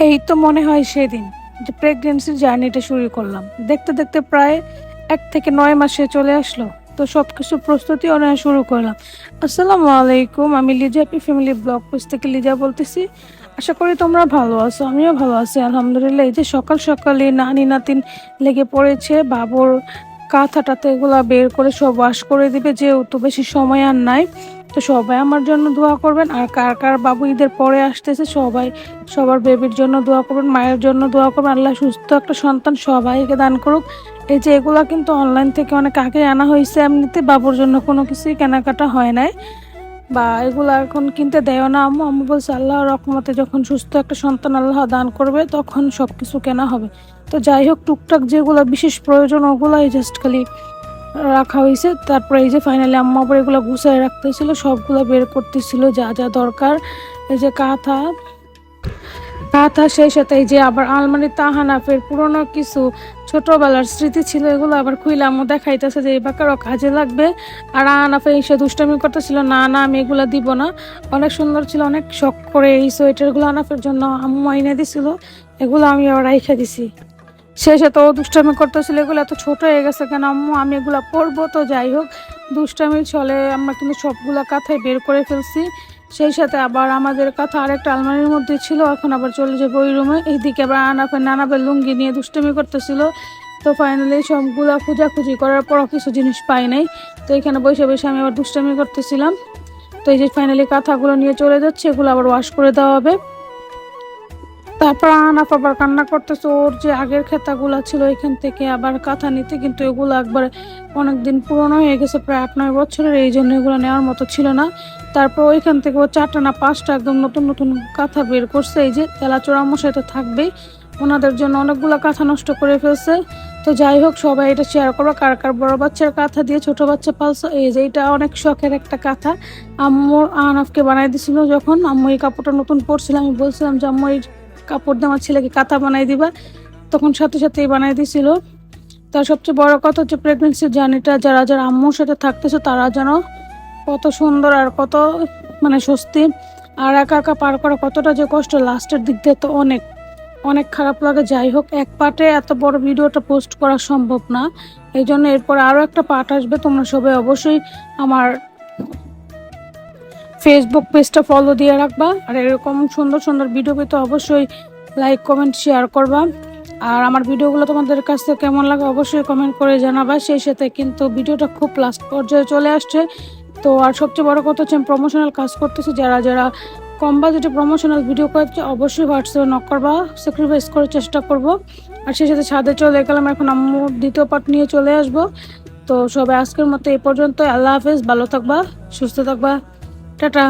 এই তো মনে হয় সেদিন যে প্রেগনেন্সির জার্নিটা শুরু করলাম, দেখতে দেখতে প্রায় 1 থেকে 9 মাসে চলে আসলো। তো সবকিছু প্রস্তুতি নেওয়া শুরু করলাম। আসসালামু আলাইকুম, আমি Liza happy family blog page থেকে লিজা বলতেছি। আশা করি তোমরা ভালো আছো, আমিও ভালো আছি আলহামদুলিল্লাহ। এই যে সকাল সকালে নানি নাতিন লেগে পড়েছে, বাবুর কাঁথা টাথা এগুলা বের করে সব ওয়াশ করে দিবে, যেহেতু বেশি সময় আর নাই। তো সবাই আমার জন্য দোয়া করবেন, আর কার কার বাবু ঈদের পরে আসতেছে সবাই সবার বেবির জন্য দোয়া করবেন, মায়ের জন্য দোয়া করবেন। আল্লাহ সুস্থ একটা সন্তান সবাইকে দান করুক। এই যে এগুলা কিন্তু অনলাইন থেকে অনেক আগে আনা হয়েছে, এমনিতে বাবুর জন্য কোনো কিছুই কেনাকাটা হয় নাই, বা এগুলো এখন কিনতে দেয় না আম্মু। আম্মু বলছে আল্লাহর রহমতে যখন সুস্থ একটা সন্তান আল্লাহ দান করবে তখন সব কিছু কেনা হবে। তো যাই হোক, টুকটাক যেগুলো বিশেষ প্রয়োজন ওগুলাই জাস্ট খালি রাখা হয়েছে। তারপরে এই যে ফাইনালি আম্মা আবার এগুলো গুছায় রাখতেছিল, সবগুলো বের করতেছিল যা যা দরকার। এই যে কাঁথা কাঁথা, সেই সাথে এই যে আবার আলমারি তাহানাফের পুরোনো কিছু ছোটবেলার স্মৃতি ছিল, এগুলো আবার খুইলে আম্মু দেখাইতেছে যে এবার কারো কাজে লাগবে। আর আনাফে এসে দুষ্টামি করতেছিল, না না আমি এগুলো দিব না। অনেক সুন্দর ছিল, অনেক শখ করে এই সোয়েটারগুলো আনাফের জন্য আম্মু এনে দিছিল, এগুলো আমি আবার রাইখা দিছি। সে সাথে ও দুষ্টামি করতেছিল, এগুলো এত ছোট হয়ে গেছে কেন আম্মু, আমি এগুলো পরবো। তো যাই হোক, দুষ্টামি চলে, আমরা কিন্তু সবগুলা কাঁথায় বের করে ফেলছি। সেই সাথে আবার আমাদের কাঁথা আরেকটা আলমারির মধ্যে ছিল, এখন আবার চলে যাবো ওই রুমে। এইদিকে আবার নানাবের লুঙ্গি নিয়ে দুষ্টামি করতেছিল। তো ফাইনালি সবগুলা খোঁজাখুঁজি করার পরও কিছু জিনিস পাই নাই। তো এখানে বসে বসে আমি আবার দুষ্টামি করতেছিলাম। তো এই যে ফাইনালি কাঁথাগুলো নিয়ে চলে যাচ্ছে, এগুলো আবার ওয়াশ করে দেওয়া হবে। তারপর আনাফ আবার কান্না করতেছে, ওর যে আগের খেতাগুলা ছিল এখান থেকে আবার কাঁথা নিতে, কিন্তু এগুলো একবার অনেকদিন পুরনো হয়ে গেছে, প্রায় 8-9 বছরের, এই জন্য এগুলো নেওয়ার মতো ছিল না। তারপর ওইখান থেকে ও 4টা না 5টা একদম নতুন নতুন কাঁথা বের করছে। এই যে তেলাচোরা মশাই তো থাকবেই, ওনাদের জন্য অনেকগুলো কাঁথা নষ্ট করে ফেলছে। তো যাই হোক, সবাই এটা শেয়ার করবো কার কার বড় বাচ্চার কাঁথা দিয়ে ছোট বাচ্চা পালছে। এই যে এটা অনেক শখের একটা কাঁথা, আম্মু আনাফকে বানাই দিছিল। যখন আম্মু এই কাপড়টা নতুন পরছিল, আমি বলছিলাম যে আম্মু এই কাপড় দিয়ে আমার ছেলেকে কাঁথা বানাই দিবা, তখন সাথে সাথেই বানাই দিছিল। তার সবচেয়ে বড় কথা হচ্ছে প্রেগনেন্সির জার্নিটা যারা যারা আম্মুর সাথে থাকতেছে তারা যেন কত সুন্দর আর কত মানে স্বস্তি। আর একা একা পার করা কতটা যে কষ্ট, লাস্টের দিক দিয়ে তো অনেক অনেক খারাপ লাগে। যাই হোক, এক পার্টে এত বড় ভিডিওটা পোস্ট করা সম্ভব না, এই জন্য এরপর আরও একটা পার্ট আসবে। তোমরা সবাই অবশ্যই আমার ফেসবুক পেজটা ফলো দিয়ে রাখবা, আর এরকম সুন্দর সুন্দর ভিডিও পেতে অবশ্যই লাইক কমেন্ট শেয়ার করবা। আর আমার ভিডিওগুলো তোমাদের কাছে কেমন লাগে অবশ্যই কমেন্ট করে জানাবা। সেই সাথে কিন্তু ভিডিওটা খুব লাস্ট পর্যায়ে চলে আসছে। তো আর সবচেয়ে বড় কথা হচ্ছে আমি প্রমোশনাল কাজ করতেছি, যারা যারা কম বাজেটে প্রমোশনাল ভিডিও করছে অবশ্যই হোয়াটসঅ্যাপে নক করবা, স্যাক্রিফাইস করার চেষ্টা করব। আর সেই সাথে ছাদে চলে গেলাম, এখন আম্মুর দ্বিতীয় পার্ট নিয়ে চলে আসবো। তো সবাই আজকের মতো এই পর্যন্ত, আল্লাহ হাফেজ, ভালো থাকবা, সুস্থ থাকবা, টাটা।